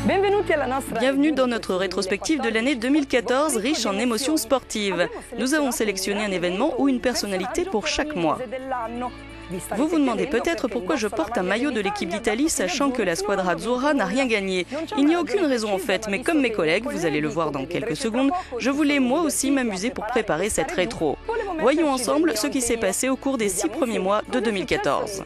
Bienvenue dans notre rétrospective de l'année 2014, riche en émotions sportives. Nous avons sélectionné un événement ou une personnalité pour chaque mois. Vous vous demandez peut-être pourquoi je porte un maillot de l'équipe d'Italie, sachant que la Squadra Azzurra n'a rien gagné. Il n'y a aucune raison en fait, mais comme mes collègues, vous allez le voir dans quelques secondes, je voulais moi aussi m'amuser pour préparer cette rétro. Voyons ensemble ce qui s'est passé au cours des 6 premiers mois de 2014.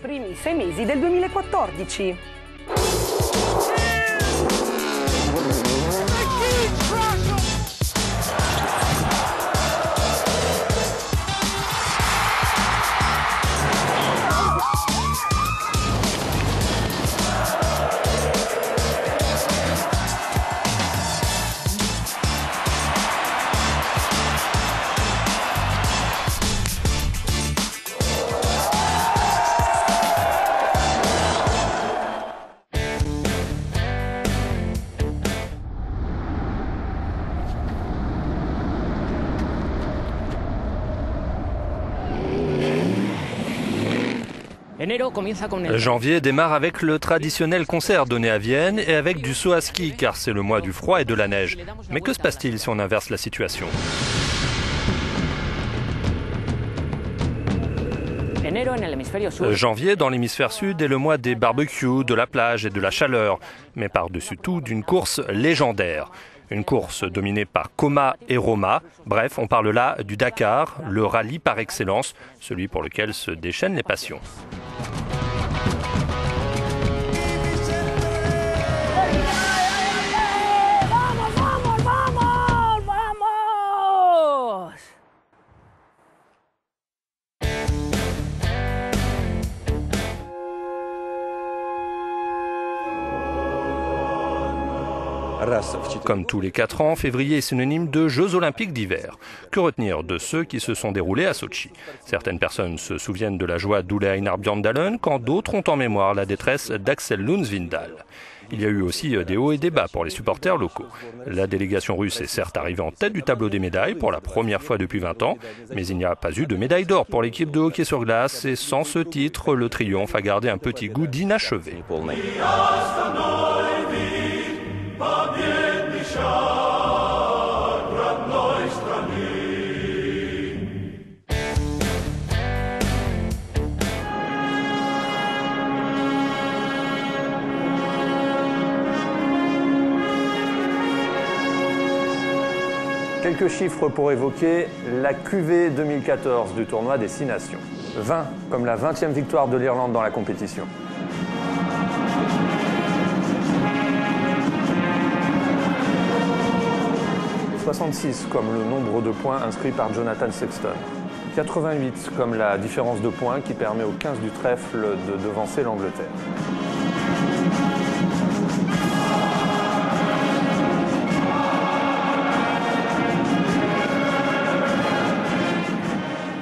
Janvier démarre avec le traditionnel concert donné à Vienne et avec du saut à ski car c'est le mois du froid et de la neige. Mais que se passe-t-il si on inverse la situation ? Janvier, dans l'hémisphère sud, est le mois des barbecues, de la plage et de la chaleur, mais par-dessus tout d'une course légendaire. Une course dominée par Coma et Roma. Bref, on parle là du Dakar, le rallye par excellence, celui pour lequel se déchaînent les passions. Comme tous les 4 ans, février est synonyme de Jeux Olympiques d'hiver. Que retenir de ceux qui se sont déroulés à Sotchi ? Certaines personnes se souviennent de la joie d'Ole Einar Bjørndalen, quand d'autres ont en mémoire la détresse d'Aksel Lund-Svindal. Il y a eu aussi des hauts et des bas pour les supporters locaux. La délégation russe est certes arrivée en tête du tableau des médailles pour la première fois depuis 20 ans, mais il n'y a pas eu de médaille d'or pour l'équipe de hockey sur glace et sans ce titre, le triomphe a gardé un petit goût d'inachevé. Quelques chiffres pour évoquer la QV 2014 du tournoi des 6 nations. 20, comme la 20e victoire de l'Irlande dans la compétition. 66 comme le nombre de points inscrits par Jonathan Sexton. 88 comme la différence de points qui permet aux 15 du trèfle de devancer l'Angleterre.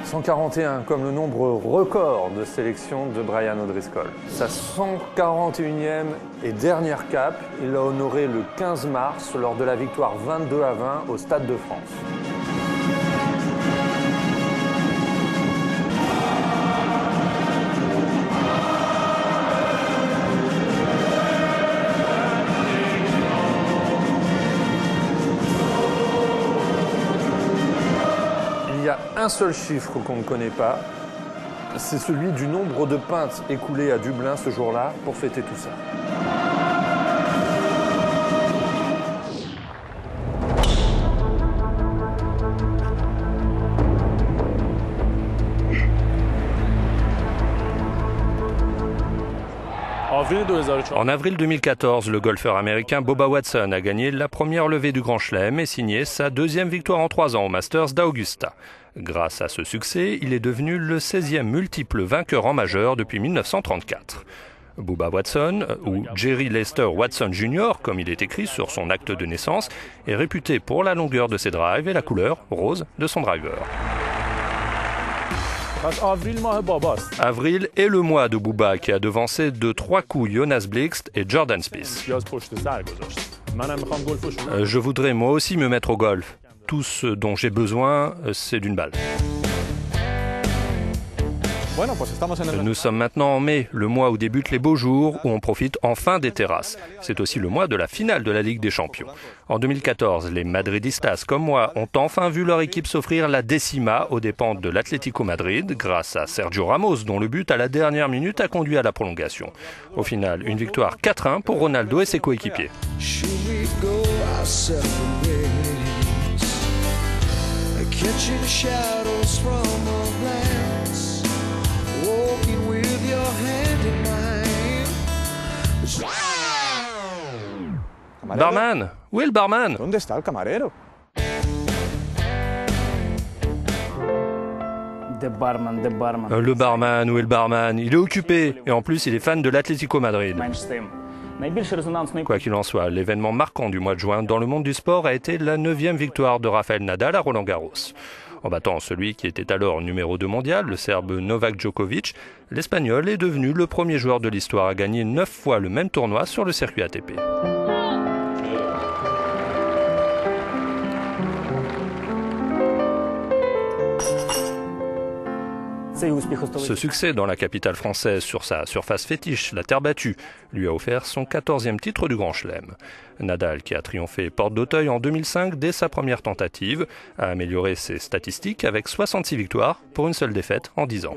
141 comme le nombre record de sélection de Brian O'Driscoll. Sa 141e et dernière cape, il l'a honoré le 15 mars lors de la victoire 22-20 au Stade de France. Il y a un seul chiffre qu'on ne connaît pas, c'est celui du nombre de pintes écoulées à Dublin ce jour-là pour fêter tout ça. En avril 2014, le golfeur américain Bubba Watson a gagné la première levée du Grand Chelem et signé sa 2e victoire en 3 ans au Masters d'Augusta. Grâce à ce succès, il est devenu le 16e multiple vainqueur en majeur depuis 1934. Bubba Watson, ou Jerry Lester Watson Jr., comme il est écrit sur son acte de naissance, est réputé pour la longueur de ses drives et la couleur rose de son driver. Avril est le mois de Bubba qui a devancé de 3 coups Jonas Blixt et Jordan Spieth. Je voudrais moi aussi me mettre au golf. Tout ce dont j'ai besoin, c'est d'une balle. Nous sommes maintenant en mai, le mois où débutent les beaux jours, où on profite enfin des terrasses. C'est aussi le mois de la finale de la Ligue des Champions. En 2014, les madridistas comme moi ont enfin vu leur équipe s'offrir la décima aux dépens de l'Atlético Madrid, grâce à Sergio Ramos, dont le but à la dernière minute a conduit à la prolongation. Au final, une victoire 4-1 pour Ronaldo et ses coéquipiers. Catching shadows from a glance, walking with your hand in mine. Barman, où est le barman? ¿Dónde está el camarero? Le barman, où est le barman? Il est occupé et en plus il est fan de l'Atlético Madrid. Quoi qu'il en soit, l'événement marquant du mois de juin dans le monde du sport a été la 9e victoire de Rafael Nadal à Roland-Garros. En battant celui qui était alors numéro 2 mondial, le Serbe Novak Djokovic, l'Espagnol est devenu le premier joueur de l'histoire à gagner 9 fois le même tournoi sur le circuit ATP. Ce succès dans la capitale française sur sa surface fétiche, la terre battue, lui a offert son 14e titre du Grand Chelem. Nadal, qui a triomphé porte d'Auteuil en 2005 dès sa première tentative, a amélioré ses statistiques avec 66 victoires pour une seule défaite en 10 ans.